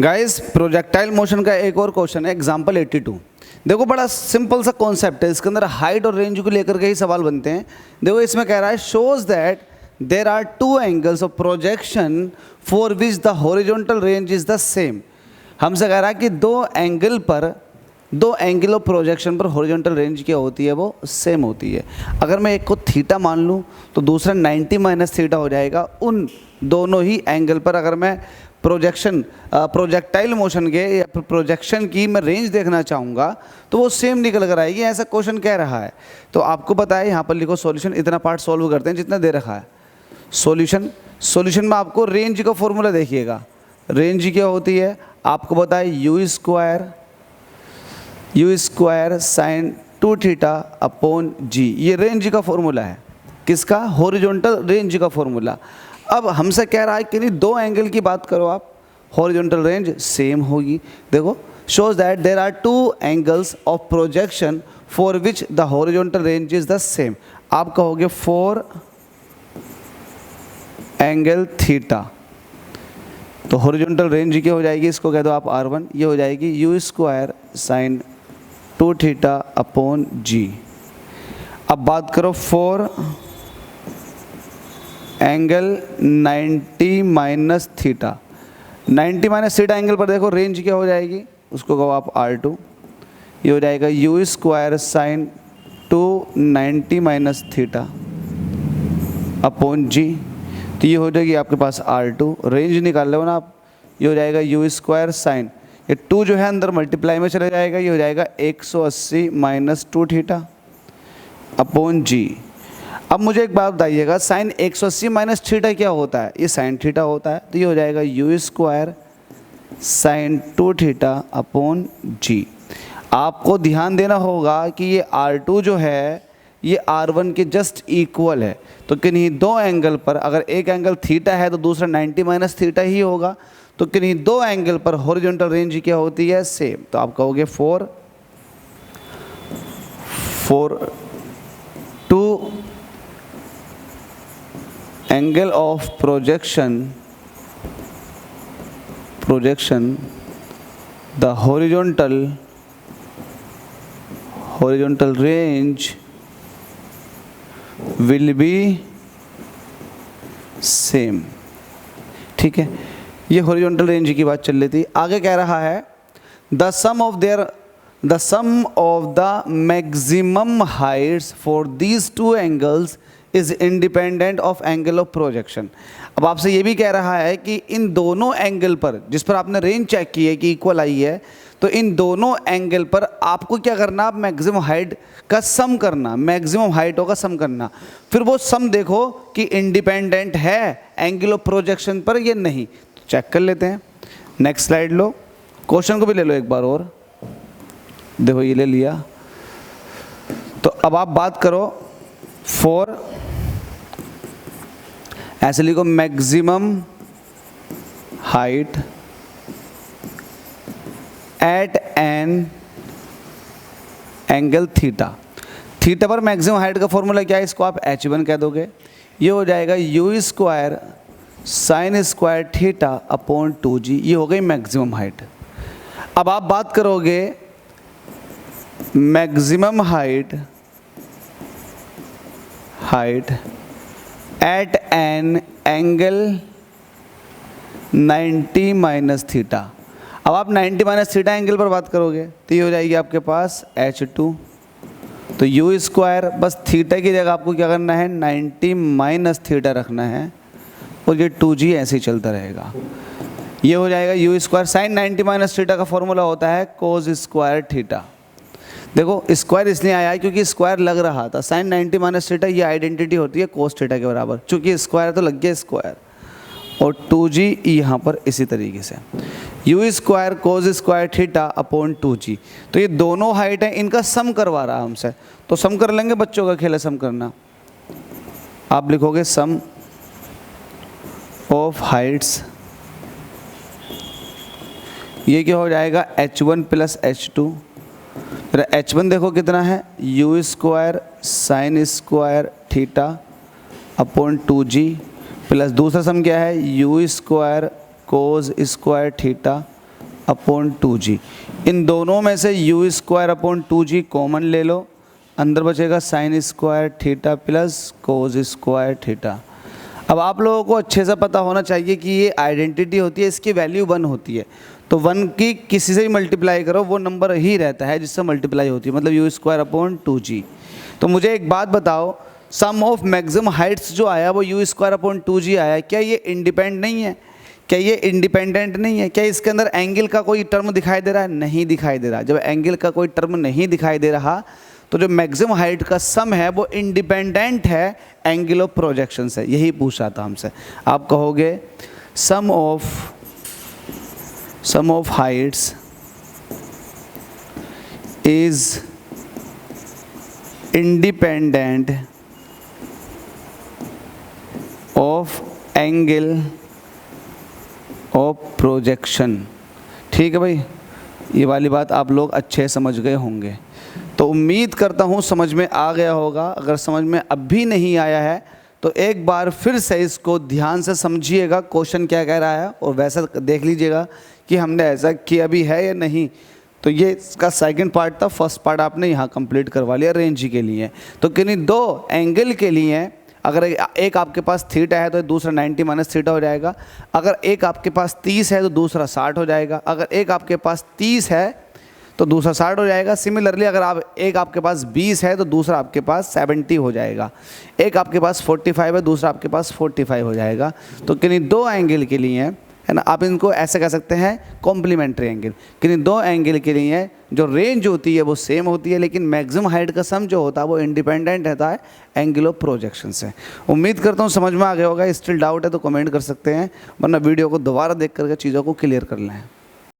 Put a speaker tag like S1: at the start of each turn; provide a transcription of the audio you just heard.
S1: Guys projectile motion का एक और क्वेश्चन है एग्जाम्पल 82। देखो बड़ा सिंपल सा कॉन्सेप्ट है, इसके अंदर हाइट और रेंज को लेकर के ही सवाल बनते हैं। देखो इसमें कह रहा है shows that there are two angles of projection for which the horizontal range is the same. हमसे कह रहा है कि दो एंगल ऑफ प्रोजेक्शन पर हॉरिजॉन्टल रेंज क्या होती है, वो सेम होती है। अगर मैं एक को थीटा मान लूँ तो दूसरा 90 माइनस थीटा हो जाएगा। उन दोनों ही एंगल पर अगर मैं प्रोजेक्टाइल मोशन के या प्रोजेक्शन की मैं रेंज देखना चाहूँगा तो वो सेम निकल कर आएगी, ऐसा क्वेश्चन कह रहा है। तो आपको पता है, यहाँ पर लिखो सॉल्यूशन, इतना पार्ट सॉल्व करते हैं जितना दे रखा है। सॉल्यूशन में आपको रेंज का फॉर्मूला देखिएगा। रेंज क्या होती है आपको पता है, u square sine 2 theta upon g. ये रेंज का फॉर्मूला है, किसका? हॉरिजॉन्टल रेंज का फॉर्मूला। अब हमसे कह रहा है कि नहीं दो एंगल की बात करो आप, हॉरिजॉन्टल रेंज सेम होगी। देखो shows that there are two angles of projection for which the horizontal range is the same. आप कहोगे फॉर एंगल थीटा, तो हॉरिजॉन्टल रेंज क्या हो जाएगी, इसको कह दो आप R1। ये हो जाएगी u square sine 2 theta upon g. अब बात करो for angle 90 minus theta. 90 minus theta angle पर देखो रेंज क्या हो जाएगी, उसको कहो आप R2। ये हो जाएगा u square sine 290 minus theta upon g. तो ये हो जाएगी आपके पास R2। रेंज निकाल लो ना आप, ये हो जाएगा यू स्क्वायर साइन, ये 2 जो है अंदर मल्टीप्लाई में चला जाएगा, ये हो जाएगा 180 माइनस 2 थीटा अपॉन जी। अब मुझे एक बात बताइएगा, साइन 180 माइनस थीटा क्या होता है? ये साइन थीटा होता है। तो ये हो जाएगा u square sine 2 theta upon g. आपको ध्यान देना होगा कि ये R2 जो है ये R1 के जस्ट इक्वल है। तो किन्हीं दो एंगल पर, अगर एक एंगल थीटा है तो दूसरा 90 माइनस थीटा ही होगा। तो किन्हीं दो एंगल पर हॉरिजॉन्टल रेंज क्या होती है, सेम। तो आप कहोगे for two angle of projection the horizontal range will be same. ठीक है, ये हॉरिजॉन्टल रेंज की बात चल रही थी। आगे कह रहा है the sum of the maximum heights for these two angles is independent of angle of projection. अब आपसे ये भी कह रहा है कि इन दोनों एंगल पर, जिस पर आपने रेंज चेक की है कि इक्वल आई है, तो इन दोनों एंगल पर आपको क्या करना, आप मैक्सिमम हाइट का सम करना, मैक्सिमम हाइटों का सम करना। फिर वो सम देखो कि इंडिपेंडेंट है एंगल ऑफ प्रोजेक्शन पर या नहीं, तो चेक कर लेते हैं। नेक्स्ट स्लाइड लो, क्वेश्चन को भी ले लो एक बार और। देखो ये ले लिया। तो अब आप बात करो फॉर, ऐसे लिखो maximum height at an angle theta. Theta पर मैक्सिमम हाइट का फॉर्मूला क्या है, इसको आप H1 कह दोगे। ये हो जाएगा u square sine square theta upon 2g। ये हो गई मैक्सिमम हाइट। अब आप बात करोगे maximum height at an angle 90 minus theta. अब आप 90 माइनस थीटा एंगल पर बात करोगे तो ये हो जाएगी आपके पास H2। तो यू स्क्वायर, बस थीटा की जगह आपको क्या करना है, 90 माइनस थीटा रखना है, और ये 2g ऐसे ही चलता रहेगा। ये हो जाएगा u square sign 90 minus theta का फॉर्मूला होता है कोस स्क्वायर थीटा। देखो स्क्वायर इसलिए आया है क्योंकि स्क्वायर लग रहा था। साइन 90 माइनस थीटा ये आइडेंटिटी होती है कोस थीटा के बराबर, चूँकि स्क्वायर तो लग गया स्क्वायर, और 2g यहाँ पर इसी तरीके से you square cos square theta upon 2g। तो ये दोनों हाइट है, इनका सम करवा रहा है हमसे, तो सम कर लेंगे। बच्चों का खेल है सम करना। आप लिखोगे सम ऑफ हाइट्स, ये क्या हो जाएगा H1 प्लस H2। फिर H1 देखो कितना है, u square sine square theta upon 2g plus दूसरा सम क्या है, u square cos square theta upon 2g। इन दोनों में से u square upon 2g common ले लो, अंदर बचेगा sine square theta plus cos square theta. अब आप लोगों को अच्छे से पता होना चाहिए कि ये आइडेंटिटी होती है, इसकी वैल्यू 1 होती है, तो 1 की किसी से भी मल्टीप्लाई करो वो नंबर ही रहता है जिससे मल्टीप्लाई होती है, मतलब u स्क्वायर अपॉन 2g। तो मुझे एक बात बताओ, सम ऑफ मैक्सिमम हाइट्स जो आया वो u स्क्वायर अपॉन 2g आया, क्या ये इंडिपेंडेंट नहीं है? क्या ये इंडिपेंडेंट नहीं है? क्या इसके अंदर एंगल का कोई टर्म दिखाई दे रहा है? नहीं दिखाई दे रहा। जब एंगल का कोई टर्म नहीं दिखाई दे रहा तो जो मैक्सिमम हाइट का सम है वो इंडिपेंडेंट है एंगल ऑफ प्रोजेक्शन से। यही पूछा था हमसे। आप कहोगे sum of heights is independent of angle of projection. ठीक है भाई, ये वाली बात आप लोग अच्छे समझ गए होंगे। तो उम्मीद करता हूँ समझ में आ गया होगा। अगर समझ में अब भी नहीं आया है तो एक बार फिर से इसको ध्यान से समझिएगा, क्वेश्चन क्या कह रहा है, और वैसा देख लीजिएगा कि हमने ऐसा किया भी है या नहीं। तो ये इसका सेकंड पार्ट था, फर्स्ट पार्ट आपने यहाँ कंप्लीट करवा लिया रेंज के लिए। तो किन्हीं दो एंगल के लिए अगर एक आपके पास थीटा है तो दूसरा 90 माइनस थीटा हो जाएगा। अगर एक आपके पास 30 है तो दूसरा 60 हो जाएगा। अगर एक आपके पास 30 है तो दूसरा 60 हो जाएगा। सिमिलरली अगर एक आपके पास 20 है तो दूसरा आपके पास 70 हो जाएगा। एक आपके पास 45 है, दूसरा आपके पास 45 हो जाएगा। तो किन्हीं दो एंगल के लिए है ना, आप इनको ऐसे कह सकते हैं कॉम्प्लीमेंट्री एंगल। किन्हीं दो एंगल के लिए जो रेंज होती है वो सेम होती है, लेकिन मैक्सिमम हाइट का सम जो होता है वो इंडिपेंडेंट रहता है एंगल ऑफ प्रोजेक्शन से। उम्मीद करता हूँ समझ में आ गया होगा। स्टिल डाउट है तो कमेंट कर सकते हैं, वरना वीडियो को दोबारा देख करके चीज़ों को क्लियर कर लें।